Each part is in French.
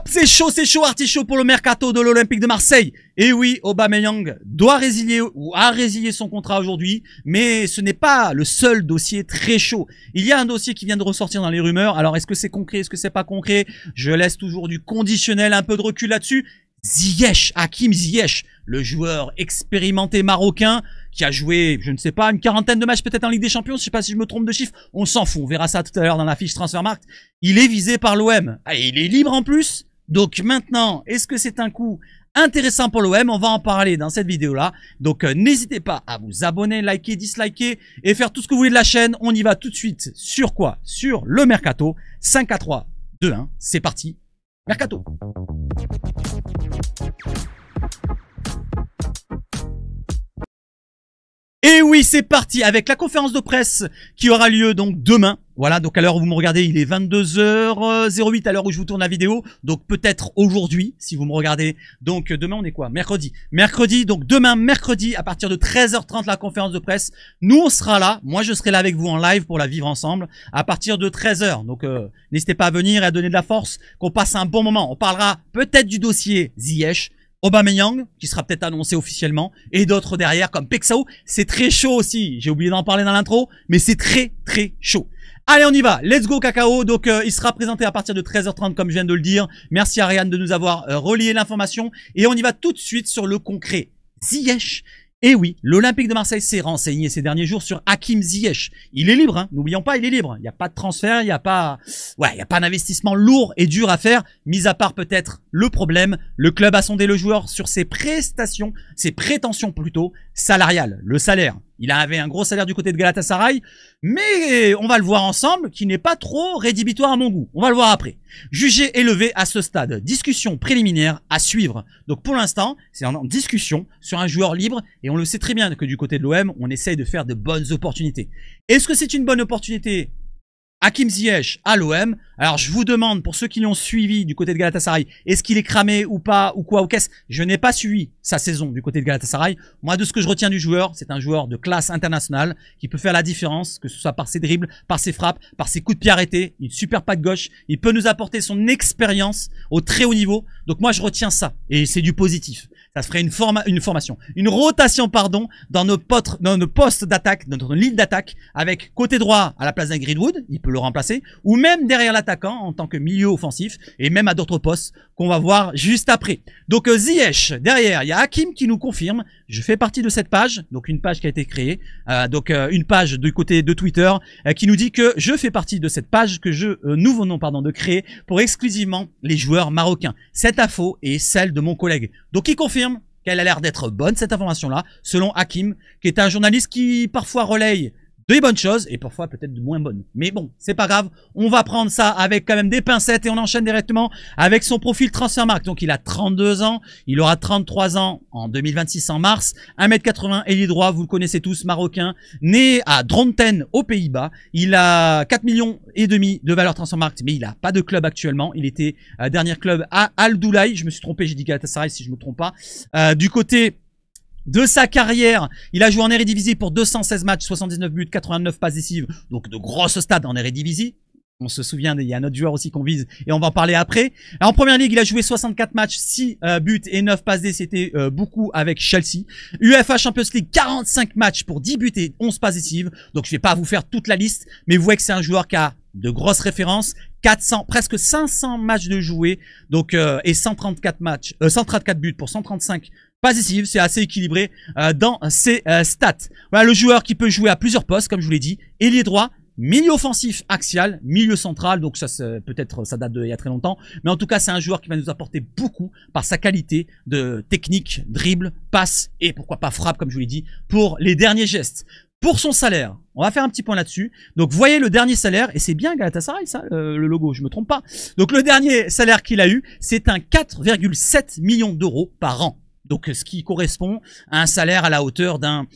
C'est chaud, artichaut pour le mercato de l'Olympique de Marseille. Et oui, Aubameyang doit résilier ou a résilié son contrat aujourd'hui, mais ce n'est pas le seul dossier très chaud. Il y a un dossier qui vient de ressortir dans les rumeurs. Alors, est-ce que c'est concret, est-ce que c'est pas concret? Je laisse toujours du conditionnel, un peu de recul là-dessus. Ziyech, Hakim Ziyech, le joueur expérimenté marocain qui a joué, je ne sais pas, une quarantaine de matchs peut-être en Ligue des Champions, je ne sais pas si je me trompe de chiffre, on s'en fout, on verra ça tout à l'heure dans la fiche Transfermarkt. Il est visé par l'OM, il est libre en plus, donc maintenant, est-ce que c'est un coup intéressant pour l'OM? On va en parler dans cette vidéo-là, donc n'hésitez pas à vous abonner, liker, disliker et faire tout ce que vous voulez de la chaîne. On y va tout de suite sur quoi? Sur le Mercato, 5 à 3, 2, 1, c'est parti, Mercato. Et oui, c'est parti avec la conférence de presse qui aura lieu donc demain. Voilà, donc à l'heure où vous me regardez, il est 22h08 à l'heure où je vous tourne la vidéo. Donc peut-être aujourd'hui, si vous me regardez. Donc demain, on est quoi? Mercredi. Mercredi, donc demain, mercredi, à partir de 13h30, la conférence de presse. Nous, on sera là. Moi, je serai là avec vous en live pour la vivre ensemble à partir de 13h. Donc n'hésitez pas à venir et à donner de la force, qu'on passe un bon moment. On parlera peut-être du dossier Ziyech, Aubameyang, qui sera peut-être annoncé officiellement, et d'autres derrière comme Pexao. C'est très chaud aussi, j'ai oublié d'en parler dans l'intro, mais c'est très chaud. Allez, on y va, let's go cacao. Donc il sera présenté à partir de 13h30 comme je viens de le dire. Merci Ariane de nous avoir relié l'information, et on y va tout de suite sur le concret. Ziyech. Et oui, l'Olympique de Marseille s'est renseigné ces derniers jours sur Hakim Ziyech. Il est libre, hein. N'oublions pas, il est libre. Il n'y a pas de transfert, il n'y a pas, d'investissement lourd et dur à faire, mis à part peut-être le problème. Le club a sondé le joueur sur ses prestations, ses prétentions plutôt, salariales, le salaire. Il avait un gros salaire du côté de Galatasaray, mais on va le voir ensemble, qui n'est pas trop rédhibitoire à mon goût. On va le voir après. Jugé élevé à ce stade. Discussion préliminaire à suivre. Donc pour l'instant, c'est en discussion sur un joueur libre, et on le sait très bien que du côté de l'OM, on essaye de faire de bonnes opportunités. Est-ce que c'est une bonne opportunité? Hakim Ziyech à l'OM. Alors je vous demande, pour ceux qui l'ont suivi du côté de Galatasaray, est-ce qu'il est cramé ou pas, ou quoi, ou qu'est-ce? Je n'ai pas suivi sa saison du côté de Galatasaray. Moi, de ce que je retiens du joueur, c'est un joueur de classe internationale qui peut faire la différence, que ce soit par ses dribbles, par ses frappes, par ses coups de pied arrêtés, une super patte gauche. Il peut nous apporter son expérience au très haut niveau. Donc moi, je retiens ça, et c'est du positif. Ça ferait une rotation, pardon, dans nos postes d'attaque, dans notre ligne d'attaque, avec côté droit à la place d'un Greenwood, il peut le remplacer, ou même derrière l'attaquant en tant que milieu offensif, et même à d'autres postes qu'on va voir juste après. Donc Ziyech, derrière, il y a Hakim qui nous confirme, je fais partie de cette page, donc une page qui a été créée, une page du côté de Twitter, qui nous dit que je fais partie de cette page que nous venons de créer pour exclusivement les joueurs marocains. Cette info est celle de mon collègue. Donc il confirme qu'elle a l'air d'être bonne, cette information-là, selon Hakim, qui est un journaliste qui parfois relaye de bonnes choses et parfois peut-être de moins bonnes. Mais bon, c'est pas grave, on va prendre ça avec quand même des pincettes et on enchaîne directement avec son profil Transfermarkt. Donc il a 32 ans, il aura 33 ans en 2026 en mars, 1m80, ailier droit, vous le connaissez tous, marocain, né à Dronten aux Pays-Bas. Il a 4,5 millions de valeur Transfermarkt, mais il n'a pas de club actuellement. Il était dernier club à Al Doulaï, je me suis trompé, j'ai dit Galatasaray si je me trompe pas. Du côté de sa carrière, il a joué en Eredivisie pour 216 matchs, 79 buts, 89 passes décisives, donc de grosses stats en Eredivisie. On se souvient, il y a un autre joueur aussi qu'on vise et on va en parler après. En première ligue, il a joué 64 matchs, 6 buts et 9 passes D, c'était beaucoup avec Chelsea. UEFA Champions League, 45 matchs pour 10 buts et 11 passes décisives. Donc je vais pas vous faire toute la liste, mais vous voyez que c'est un joueur qui a de grosses références, 400, presque 500 matchs de jouer, donc et 134 buts pour 135 passes décisives, c'est assez équilibré dans ses stats. Voilà le joueur qui peut jouer à plusieurs postes, comme je vous l'ai dit, ailier droit, milieu offensif axial, milieu central, donc ça peut-être ça date d'il y a très longtemps, mais en tout cas c'est un joueur qui va nous apporter beaucoup par sa qualité de technique, dribble, passe et pourquoi pas frappe comme je vous l'ai dit, pour les derniers gestes. Pour son salaire, on va faire un petit point là-dessus. Donc, vous voyez le dernier salaire, et c'est bien Galatasaray, ça, le logo, je me trompe pas. Donc, le dernier salaire qu'il a eu, c'est un 4,7 millions d'euros par an. Donc, ce qui correspond à un salaire à la hauteur d'un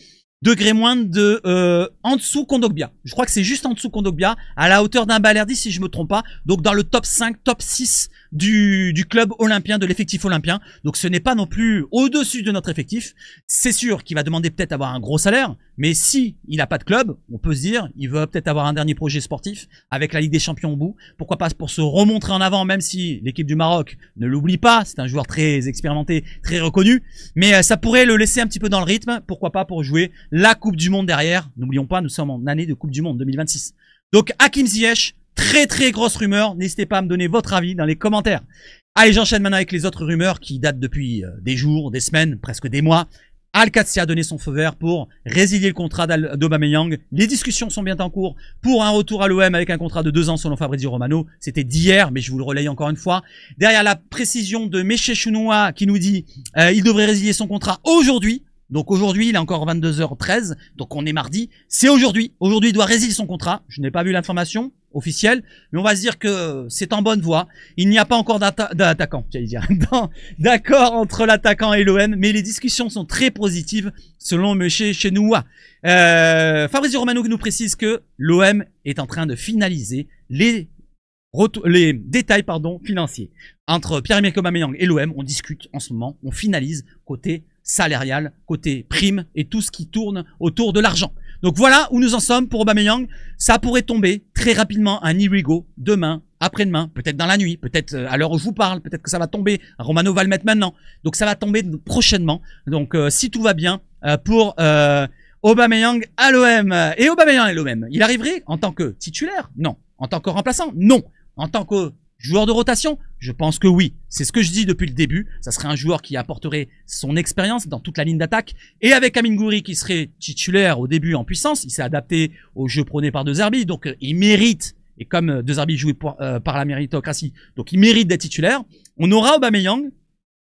degré moindre de en dessous Kondogbia. Je crois que c'est juste en dessous Kondogbia, à la hauteur d'un Balerdi si je me trompe pas. Donc dans le top 5, top 6 du club olympien, de l'effectif olympien. Donc ce n'est pas non plus au-dessus de notre effectif. C'est sûr qu'il va demander peut-être avoir un gros salaire, mais si il n'a pas de club, on peut se dire, il veut peut-être avoir un dernier projet sportif avec la Ligue des Champions au bout. Pourquoi pas pour se remontrer en avant, même si l'équipe du Maroc ne l'oublie pas, c'est un joueur très expérimenté, très reconnu, mais ça pourrait le laisser un petit peu dans le rythme. Pourquoi pas pour jouer la Coupe du Monde derrière. N'oublions pas, nous sommes en année de Coupe du Monde 2026. Donc Hakim Ziyech, très grosse rumeur. N'hésitez pas à me donner votre avis dans les commentaires. Allez, j'enchaîne maintenant avec les autres rumeurs qui datent depuis des jours, des semaines, presque des mois. Al-Qadsi a donné son feu vert pour résilier le contrat d'Aubameyang. Les discussions sont bien en cours pour un retour à l'OM avec un contrat de 2 ans selon Fabrizio Romano. C'était d'hier, mais je vous le relaye encore une fois. Derrière la précision de Meché Chounoua qui nous dit il devrait résilier son contrat aujourd'hui. Donc aujourd'hui, il est encore 22h13, donc on est mardi. C'est aujourd'hui. Aujourd'hui, il doit résilier son contrat. Je n'ai pas vu l'information officielle, mais on va se dire que c'est en bonne voie. Il n'y a pas encore d'attaquant, j'allais dire, d'accord entre l'attaquant et l'OM, mais les discussions sont très positives selon Meché Chounoua. Fabrizio Romano nous précise que l'OM est en train de finaliser les détails financiers. Entre Pierre-Emerick Aubameyang et l'OM, on discute en ce moment, on finalise côté salarial, côté prime et tout ce qui tourne autour de l'argent. Donc voilà où nous en sommes pour Aubameyang. Ça pourrait tomber très rapidement un Irigo demain, après-demain, peut-être dans la nuit, peut-être à l'heure où je vous parle, peut-être que ça va tomber. Romano va le mettre maintenant. Donc ça va tomber prochainement. Donc si tout va bien pour Aubameyang à l'OM. Et Aubameyang à l'OM, il arriverait en tant que titulaire? Non. En tant que remplaçant? Non. En tant que joueur de rotation? Je pense que oui. C'est ce que je dis depuis le début. Ça serait un joueur qui apporterait son expérience dans toute la ligne d'attaque. Et avec Amine Gouiri qui serait titulaire au début en puissance, il s'est adapté au jeu prôné par De Zerbi. Donc il mérite, et comme De Zerbi jouait par la méritocratie, donc il mérite d'être titulaire. On aura Aubameyang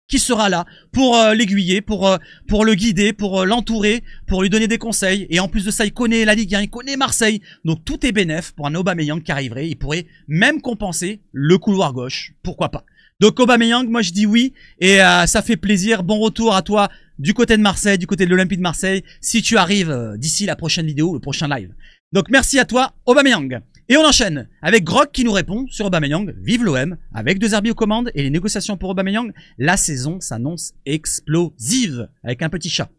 qui sera là pour l'aiguiller, pour le guider, pour l'entourer, pour lui donner des conseils. Et en plus de ça, il connaît la Ligue 1, il connaît Marseille. Donc tout est bénef pour un Aubameyang qui arriverait. Il pourrait même compenser le couloir gauche. Pourquoi pas? Donc Aubameyang, moi je dis oui. Et ça fait plaisir. Bon retour à toi du côté de Marseille, du côté de l'Olympique de Marseille. Si tu arrives d'ici la prochaine vidéo, le prochain live. Donc merci à toi Aubameyang. Et on enchaîne avec Grog qui nous répond sur Aubameyang. Vive l'OM, avec De Zerbi aux commandes et les négociations pour Aubameyang. La saison s'annonce explosive avec un petit chat.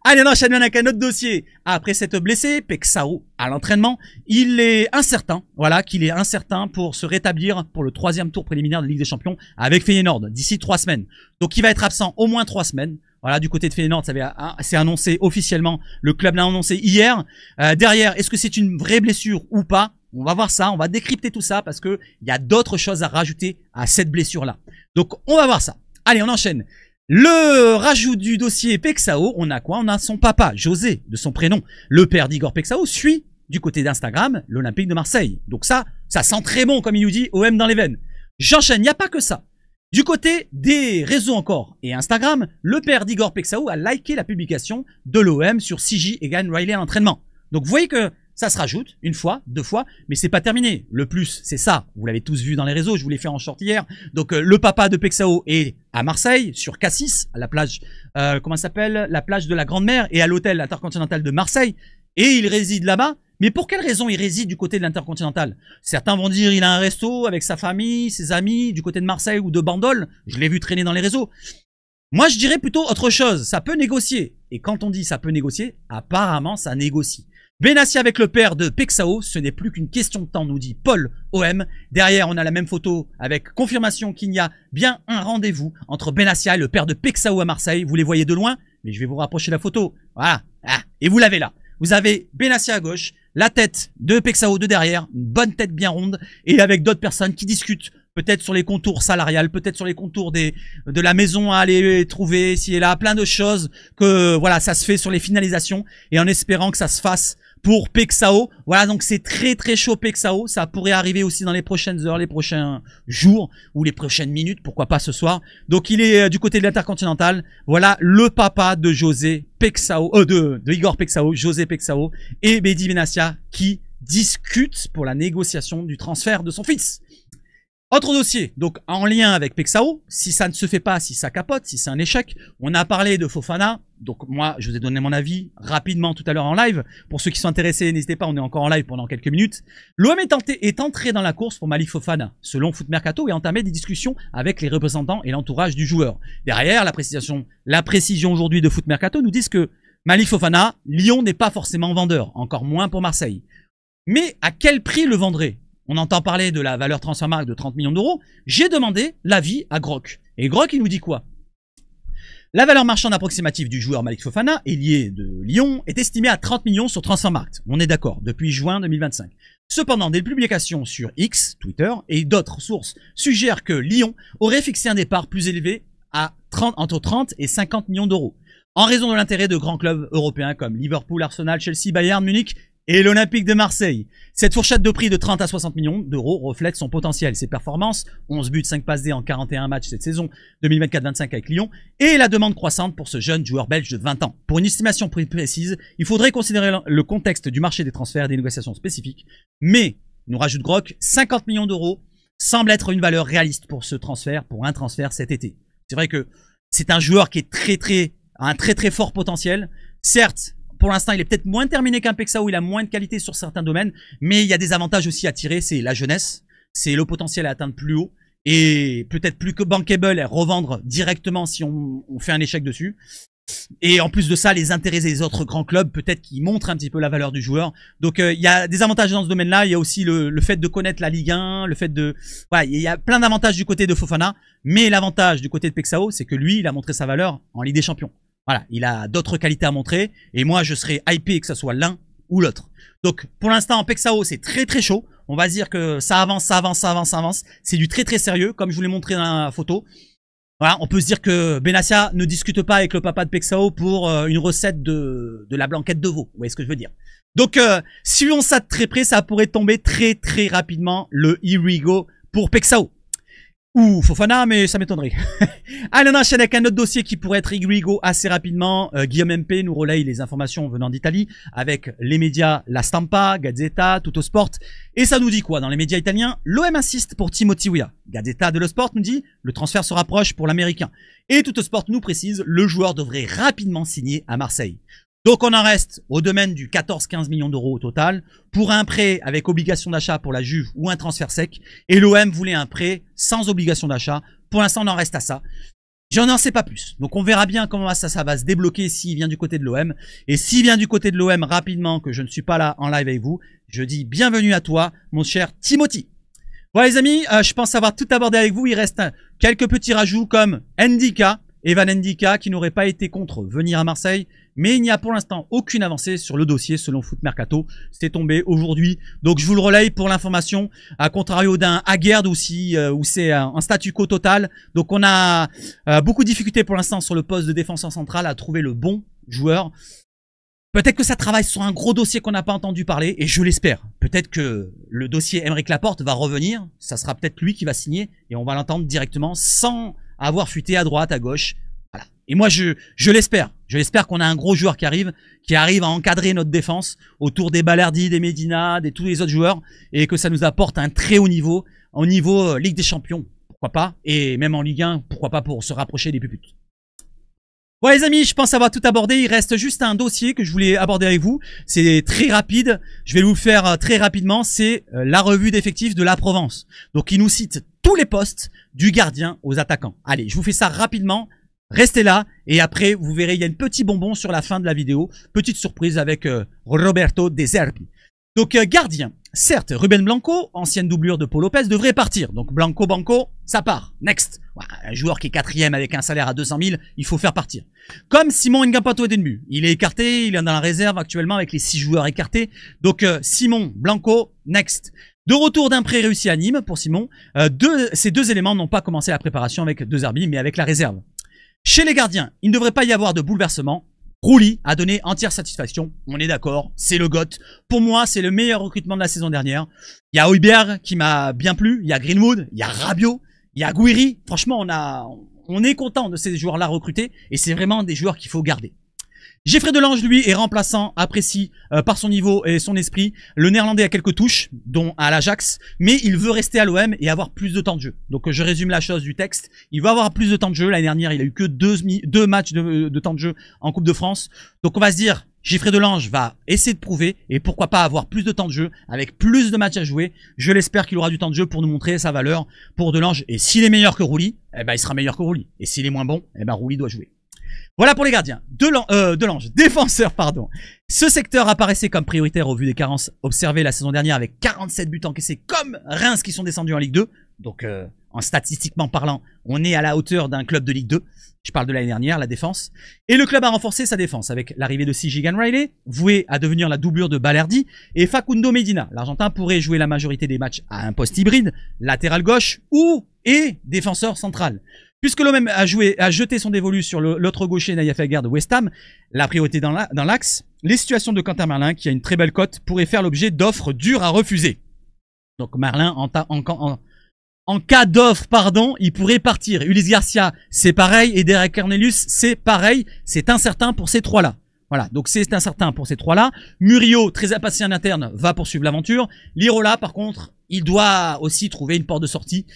Allez, on enchaîne avec un autre dossier. Après s'être blessé, Pexao à l'entraînement, il est incertain, voilà, qu'il est incertain pour se rétablir pour le 3e tour préliminaire de Ligue des Champions avec Feyenoord d'ici 3 semaines. Donc il va être absent au moins 3 semaines. Voilà, du côté de Feyenoord, c'est annoncé officiellement. Le club l'a annoncé hier. Derrière, est-ce que c'est une vraie blessure ou pas? On va voir ça, on va décrypter tout ça parce que il y a d'autres choses à rajouter à cette blessure-là. Donc, on va voir ça. Allez, on enchaîne. Le rajout du dossier Pexao, on a quoi? On a son papa, José, de son prénom. Le père d'Igor Pexao suit, du côté d'Instagram, l'Olympique de Marseille. Donc ça sent très bon, comme il nous dit, OM dans les veines. J'enchaîne, il n'y a pas que ça. Du côté des réseaux encore et Instagram, le père d'Igor Pexao a liké la publication de l'OM sur CJ et Glenn Riley à l'entraînement. Donc vous voyez que ça se rajoute une fois, 2 fois, mais c'est pas terminé. Le plus, c'est ça. Vous l'avez tous vu dans les réseaux, je vous l'ai fait en short hier. Donc le papa de Pexao est à Marseille, sur Cassis, à la plage, comment ça s'appelle? La plage de la Grande Mer, et à l'hôtel intercontinental de Marseille. Et il réside là-bas. Mais pour quelle raison il réside du côté de l'Intercontinental? Certains vont dire il a un resto avec sa famille, ses amis, du côté de Marseille ou de Bandol. Je l'ai vu traîner dans les réseaux. Moi, je dirais plutôt autre chose. Ça peut négocier. Et quand on dit ça peut négocier, apparemment, ça négocie. Benassi avec le père de Pexao, ce n'est plus qu'une question de temps, nous dit Paul OM. Derrière, on a la même photo avec confirmation qu'il y a bien un rendez-vous entre Benassi et le père de Pexao à Marseille. Vous les voyez de loin, mais je vais vous rapprocher la photo. Voilà. Ah, et vous l'avez là. Vous avez Benassi à gauche, la tête de Pexao de derrière, une bonne tête bien ronde, et avec d'autres personnes qui discutent, peut-être sur les contours salariales, peut-être sur les contours de la maison à aller trouver, si et là, plein de choses que, voilà, ça se fait sur les finalisations, et en espérant que ça se fasse pour Pexao. Voilà, donc c'est très très chaud Pexao. Ça pourrait arriver aussi dans les prochaines heures, les prochains jours ou les prochaines minutes, pourquoi pas ce soir. Donc il est du côté de l'Intercontinental. Voilà le papa de José Pexao, de Igor Pexao, José Pexao et Mehdi Benassi qui discutent pour la négociation du transfert de son fils. Autre dossier, donc en lien avec Pexao, si ça ne se fait pas, si ça capote, si c'est un échec, on a parlé de Fofana, donc moi je vous ai donné mon avis rapidement tout à l'heure en live, pour ceux qui sont intéressés n'hésitez pas, on est encore en live pendant quelques minutes. L'OM est entré dans la course pour Malik Fofana, selon Foot Mercato, et a entamé des discussions avec les représentants et l'entourage du joueur. Derrière, la précision aujourd'hui de Foot Mercato nous dit que Malik Fofana, Lyon n'est pas forcément vendeur, encore moins pour Marseille. Mais à quel prix le vendrait ? On entend parler de la valeur Transfermarkt de 30 millions d'euros. J'ai demandé l'avis à Grok. Et Grok, il nous dit quoi? La valeur marchande approximative du joueur Malik Fofana, ailier de Lyon, est estimée à 30 millions sur Transfermarkt. On est d'accord, depuis juin 2025. Cependant, des publications sur X, Twitter, et d'autres sources suggèrent que Lyon aurait fixé un départ plus élevé à entre 30 et 50 millions d'euros. En raison de l'intérêt de grands clubs européens comme Liverpool, Arsenal, Chelsea, Bayern, Munich, et l'Olympique de Marseille. Cette fourchette de prix de 30 à 60 millions d'euros reflète son potentiel, ses performances, 11 buts, 5 passes D en 41 matchs cette saison 2024-25 avec Lyon, et la demande croissante pour ce jeune joueur belge de 20 ans. Pour une estimation précise, il faudrait considérer le contexte du marché des transferts et des négociations spécifiques, mais, nous rajoute Grok, 50 millions d'euros semble être une valeur réaliste pour ce transfert, pour un transfert cet été. C'est vrai que c'est un joueur qui est a un très fort potentiel. Certes, pour l'instant, il est peut-être moins terminé qu'un Pexao, il a moins de qualité sur certains domaines, mais il y a des avantages aussi à tirer, c'est la jeunesse, c'est le potentiel à atteindre plus haut, et peut-être plus que bankable à revendre directement si on fait un échec dessus. Et en plus de ça, les intérêts des autres grands clubs, peut-être qui montrent un petit peu la valeur du joueur. Donc il y a des avantages dans ce domaine-là, il y a aussi le fait de connaître la Ligue 1, le fait de... Voilà, il y a plein d'avantages du côté de Fofana, mais l'avantage du côté de Pexao, c'est que lui, il a montré sa valeur en Ligue des Champions. Voilà, il a d'autres qualités à montrer, et moi je serais hypé que ce soit l'un ou l'autre. Donc pour l'instant en Pexao c'est très chaud, on va dire que ça avance, c'est du très sérieux, comme je vous l'ai montré dans la photo. Voilà, on peut se dire que Benassia ne discute pas avec le papa de Pexao pour une recette de la blanquette de veau, vous voyez ce que je veux dire. Donc suivons ça de très près, ça pourrait tomber très rapidement le Irigo pour Pexao. Ou Fofana, mais ça m'étonnerait. Allez, on enchaîne avec un autre dossier qui pourrait être Irigo assez rapidement. Guillaume MP nous relaye les informations venant d'Italie avec les médias La Stampa, Gazzetta, Tuttosport. Et ça nous dit quoi dans les médias italiens? L'OM insiste pour Timothy Weah. Gazzetta dello Sport nous dit le transfert se rapproche pour l'Américain. Et Tuttosport nous précise le joueur devrait rapidement signer à Marseille. Donc on en reste au domaine du 14-15 millions d'euros au total pour un prêt avec obligation d'achat pour la Juve ou un transfert sec. Et l'OM voulait un prêt sans obligation d'achat. Pour l'instant on en reste à ça. J'en sais pas plus. Donc on verra bien comment ça va se débloquer s'il vient du côté de l'OM. Et s'il vient du côté de l'OM rapidement, que je ne suis pas là en live avec vous, je dis bienvenue à toi mon cher Timothy. Voilà les amis, je pense avoir tout abordé avec vous. Il reste quelques petits rajouts comme Ndika, Evan Ndika qui n'aurait pas été contre venir à Marseille. Mais il n'y a pour l'instant aucune avancée sur le dossier selon Foot Mercato. C'est tombé aujourd'hui. Donc je vous le relaye pour l'information. À contrario d'un Aguerd aussi, où c'est un statu quo total. Donc on a beaucoup de difficultés pour l'instant sur le poste de défenseur central à trouver le bon joueur. Peut-être que ça travaille sur un gros dossier qu'on n'a pas entendu parler. Et je l'espère. Peut-être que le dossier Aymeric Laporte va revenir. Ça sera peut-être lui qui va signer. Et on va l'entendre directement sans avoir fuité à droite, à gauche. Voilà. Et moi, je l'espère. Je l'espère qu'on a un gros joueur qui arrive à encadrer notre défense autour des Balerdi, des Medina, tous les autres joueurs, et que ça nous apporte un très haut niveau, au niveau Ligue des Champions, pourquoi pas, et même en Ligue 1, pourquoi pas pour se rapprocher des puputes. Bon les amis, je pense avoir tout abordé, il reste juste un dossier que je voulais aborder avec vous, c'est très rapide, je vais vous le faire très rapidement, c'est la revue d'effectifs de la Provence. Donc il nous cite tous les postes du gardien aux attaquants. Allez, je vous fais ça rapidement. Restez là et après vous verrez il y a une petite bonbon sur la fin de la vidéo, petite surprise avec Roberto De Zerbi. Donc gardien, certes Ruben Blanco, ancienne doublure de Paul Lopez, devrait partir. Donc Blanco Banco, ça part. Next. Un joueur qui est 4e avec un salaire à 200 000, il faut faire partir. Comme Simon Ngapato Edenbu, il est écarté, il est dans la réserve actuellement avec les 6 joueurs écartés. Donc Simon Blanco, next. De retour d'un prêt réussi à Nîmes pour Simon, ces deux éléments n'ont pas commencé la préparation avec De Zerbi mais avec la réserve. Chez les gardiens, il ne devrait pas y avoir de bouleversement. Rouli a donné entière satisfaction. On est d'accord, c'est le GOAT. Pour moi, c'est le meilleur recrutement de la saison dernière. Il y a Højbjerg qui m'a bien plu. Il y a Greenwood, il y a Rabiot, il y a Gouiri. Franchement, on est content de ces joueurs-là recrutés. Et c'est vraiment des joueurs qu'il faut garder. Geoffrey Delange, lui, est remplaçant, apprécie par son niveau et son esprit. Le néerlandais a quelques touches, dont à l'Ajax, mais il veut rester à l'OM et avoir plus de temps de jeu. Donc je résume la chose du texte. Il veut avoir plus de temps de jeu. L'année dernière, il a eu que deux matchs de temps de jeu en Coupe de France. Donc on va se dire, Geoffrey Delange va essayer de prouver et pourquoi pas avoir plus de temps de jeu avec plus de matchs à jouer. Je l'espère qu'il aura du temps de jeu pour nous montrer sa valeur pour Delange. Et s'il est meilleur que Rouli, eh ben il sera meilleur que Rouli. Et s'il est moins bon, eh ben Rouli doit jouer. Voilà pour les gardiens. Delange, défenseur, pardon. Ce secteur apparaissait comme prioritaire au vu des carences observées la saison dernière avec 47 buts encaissés comme Reims qui sont descendus en Ligue 2. Donc en statistiquement parlant, on est à la hauteur d'un club de Ligue 2. Je parle de l'année dernière, la défense. Et le club a renforcé sa défense avec l'arrivée de Sigigan Riley, voué à devenir la doublure de Balerdi, et Facundo Medina. L'Argentin pourrait jouer la majorité des matchs à un poste hybride, latéral gauche et défenseur central. Puisque l'OM a jeté son dévolu sur l'autre gaucher Naïef Aguerd de West Ham, la priorité dans l'axe, les situations de Quentin Merlin, qui a une très belle cote, pourraient faire l'objet d'offres dures à refuser. Donc Merlin, en cas d'offre, il pourrait partir. Ulysse Garcia, c'est pareil, et Derek Cornelius, c'est pareil. C'est incertain pour ces trois-là. Voilà, donc c'est incertain pour ces trois-là. Murillo, très impatient en interne, va poursuivre l'aventure. Lirola, par contre, il doit aussi trouver une porte de sortie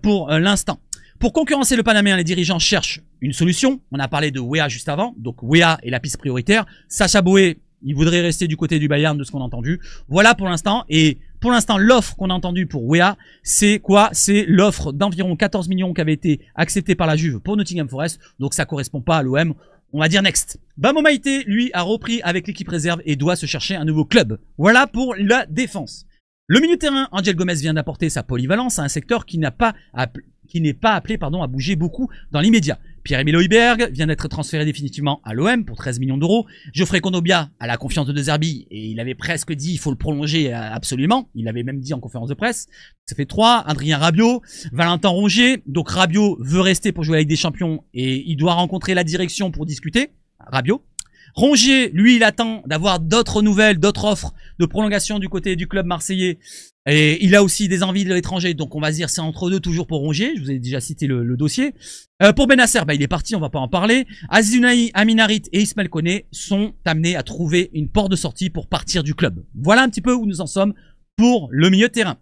pour l'instant. Pour concurrencer le Panaméen, les dirigeants cherchent une solution. On a parlé de Weah juste avant. Donc Weah est la piste prioritaire. Sacha Boé, il voudrait rester du côté du Bayern de ce qu'on a entendu. Voilà pour l'instant. Et pour l'instant, l'offre qu'on a entendue pour Weah, c'est quoi? C'est l'offre d'environ 14 millions qui avait été acceptée par la Juve pour Nottingham Forest. Donc ça correspond pas à l'OM. On va dire next. Bamo Maïté, lui, a repris avec l'équipe réserve et doit se chercher un nouveau club. Voilà pour la défense. Le milieu de terrain, Angel Gomez vient d'apporter sa polyvalence à un secteur qui n'est pas appelé à bouger beaucoup dans l'immédiat. Pierre-Emile Højbjerg vient d'être transféré définitivement à l'OM pour 13 millions d'euros. Geoffrey Kondogbia a la confiance de De Zerbi et il avait presque dit il faut le prolonger absolument. Il avait même dit en conférence de presse. Ça fait 3. Adrien Rabiot, Valentin Rongier. Donc Rabiot veut rester pour jouer avec des champions et il doit rencontrer la direction pour discuter. Rabiot. Rongier, lui, il attend d'avoir d'autres nouvelles, d'autres offres de prolongation du côté du club marseillais. Et il a aussi des envies de l'étranger, donc on va se dire c'est entre deux toujours pour Rongier. Je vous ai déjà cité le dossier. Pour Benasser, il est parti, on va pas en parler. Azizounaï, Aminarit et Ismaël Koné sont amenés à trouver une porte de sortie pour partir du club. Voilà un petit peu où nous en sommes pour le milieu de terrain.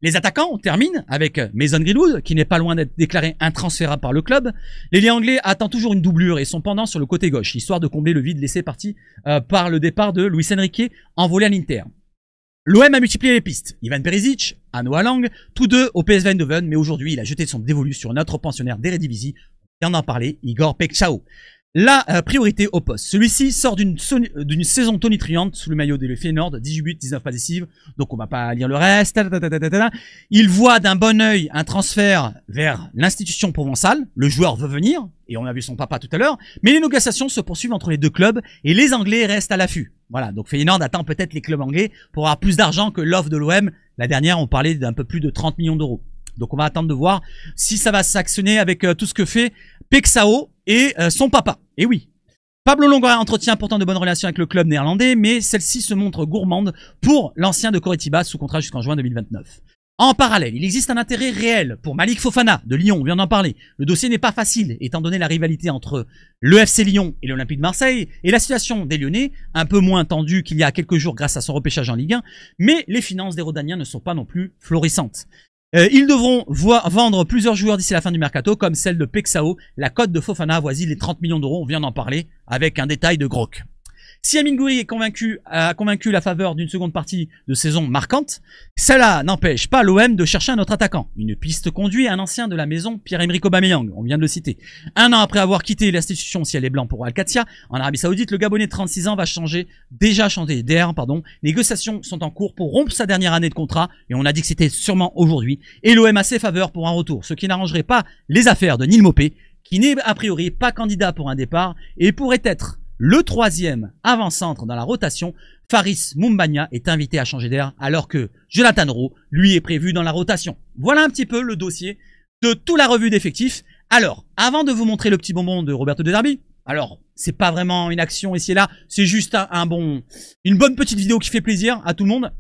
Les attaquants, on termine avec Mason Greenwood, qui n'est pas loin d'être déclaré intransférable par le club. L'ailier anglais attend toujours une doublure et son pendant sur le côté gauche, histoire de combler le vide laissé par le départ de Luis Enrique, envolé à l'Inter. L'OM a multiplié les pistes. Ivan Perisic, Anoa Lang, tous deux au PSV Eindhoven, mais aujourd'hui il a jeté son dévolu sur un autre pensionnaire d'Eredivisie. On vient d'en parler, Igor Pekchao. La priorité au poste. Celui-ci sort d'une saison tonitruante sous le maillot de Feyenoord, 18 buts, 19 passes décisives. Donc on va pas lire le reste. Il voit d'un bon œil un transfert vers l'institution provençale. Le joueur veut venir, et on a vu son papa tout à l'heure. Mais les négociations se poursuivent entre les deux clubs, et les Anglais restent à l'affût. Voilà, donc Feyenoord attend peut-être les clubs anglais pour avoir plus d'argent que l'offre de l'OM. La dernière, on parlait d'un peu plus de 30 millions d'euros. Donc on va attendre de voir si ça va s'actionner avec tout ce que fait Pekchao et son papa. Et oui, Pablo Longoria entretient pourtant de bonnes relations avec le club néerlandais, mais celle-ci se montre gourmande pour l'ancien de Coritiba sous contrat jusqu'en juin 2029. En parallèle, il existe un intérêt réel pour Malik Fofana de Lyon, on vient d'en parler. Le dossier n'est pas facile, étant donné la rivalité entre le FC Lyon et l'Olympique de Marseille, et la situation des Lyonnais, un peu moins tendue qu'il y a quelques jours grâce à son repêchage en Ligue 1, mais les finances des Rodaniens ne sont pas non plus florissantes. Ils devront vendre plusieurs joueurs d'ici la fin du mercato, comme celle de Pekchao. La cote de Fofana avoisine les 30 millions d'euros, on vient d'en parler, avec un détail de Groc. Si Amine Gouiri a convaincu la faveur d'une seconde partie de saison marquante, cela n'empêche pas l'OM de chercher un autre attaquant. Une piste conduit à un ancien de la maison, Pierre-Emerick Aubameyang, on vient de le citer. Un an après avoir quitté l'institution ciel et blanc pour Al-Qadsia, en Arabie Saoudite, le Gabonais de 36 ans va déjà changer d'air, Négociations sont en cours pour rompre sa dernière année de contrat, et on a dit que c'était sûrement aujourd'hui, et l'OM a ses faveurs pour un retour, ce qui n'arrangerait pas les affaires de Neil Maupay, qui n'est a priori pas candidat pour un départ, et pourrait être le troisième avant-centre dans la rotation. Faris Moumbagna est invité à changer d'air alors que Jonathan Rowe, lui, est prévu dans la rotation. Voilà un petit peu le dossier de toute la revue d'effectifs. Alors, avant de vous montrer le petit bonbon de Roberto De Zerbi, alors, c'est pas vraiment une action ici et là, c'est juste une bonne petite vidéo qui fait plaisir à tout le monde.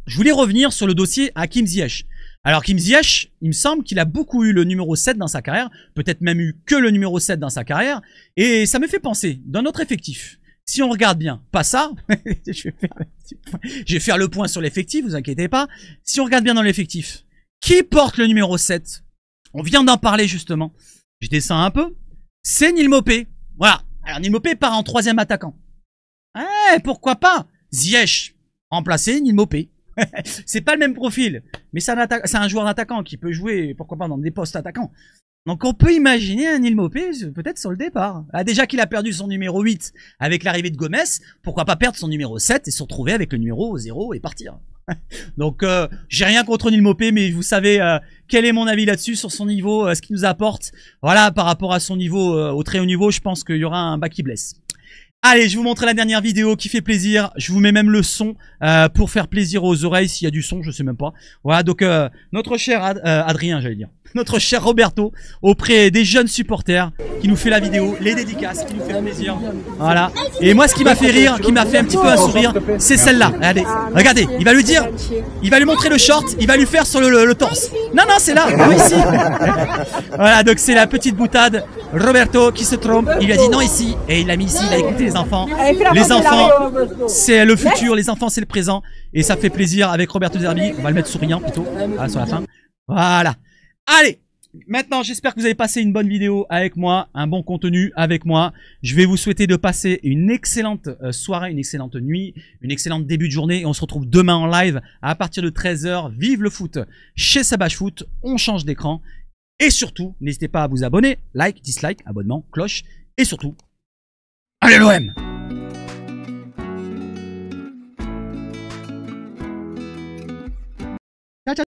Je voulais revenir sur le dossier Hakim Ziyech. Alors Hakim Ziyech, il me semble qu'il a beaucoup eu le numéro 7 dans sa carrière, peut-être même eu que le numéro 7 dans sa carrière, et ça me fait penser, dans notre effectif, Si on regarde bien, pas ça, je vais faire le point sur l'effectif, vous inquiétez pas. Si on regarde bien dans l'effectif, qui porte le numéro 7? On vient d'en parler justement. Je descends un peu. C'est Neil Maupay. Voilà. Alors Neil Maupay part en 3e attaquant. Pourquoi pas? Ziyech, remplacer Neil Maupay. C'est pas le même profil, mais c'est un joueur d'attaquant qui peut jouer, pourquoi pas, dans des postes attaquants. Donc on peut imaginer un Neil Maupay peut-être sur le départ. Ah, déjà qu'il a perdu son numéro 8 avec l'arrivée de Gomez, pourquoi pas perdre son numéro 7 et se retrouver avec le numéro 0 et partir. Donc j'ai rien contre Neil Maupay, mais vous savez quel est mon avis là-dessus, sur son niveau, ce qu'il nous apporte. Voilà, par rapport à son niveau, au très haut niveau, je pense qu'il y aura un bas qui blesse. Allez, je vous montre la dernière vidéo qui fait plaisir. Je vous mets même le son pour faire plaisir aux oreilles, s'il y a du son, je sais même pas. Voilà, donc notre cher Adrien, j'allais dire. Notre cher Roberto, auprès des jeunes supporters, qui nous fait la vidéo, les dédicaces, qui nous fait plaisir. Voilà. Et moi, ce qui m'a fait rire, qui m'a fait un petit peu un sourire, c'est celle-là. Regardez, regardez, il va lui dire, il va lui montrer le short, il va lui faire sur le torse. Non, non, c'est là, non, ici. Voilà, donc c'est la petite boutade. Roberto qui se trompe, il lui a dit non ici, et il l'a mis ici, il a écouté les enfants. Les enfants, c'est le futur, les enfants, c'est le présent. Et ça fait plaisir avec Roberto Zerbi. On va le mettre souriant plutôt, voilà, sur la fin. Voilà. Allez, maintenant j'espère que vous avez passé une bonne vidéo avec moi, un bon contenu avec moi. Je vais vous souhaiter de passer une excellente soirée, une excellente nuit, une excellente début de journée. Et on se retrouve demain en live à partir de 13 h. Vive le foot chez Sabache Foot, on change d'écran. Et surtout, n'hésitez pas à vous abonner, like, dislike, abonnement, cloche. Et surtout, allez l'OM!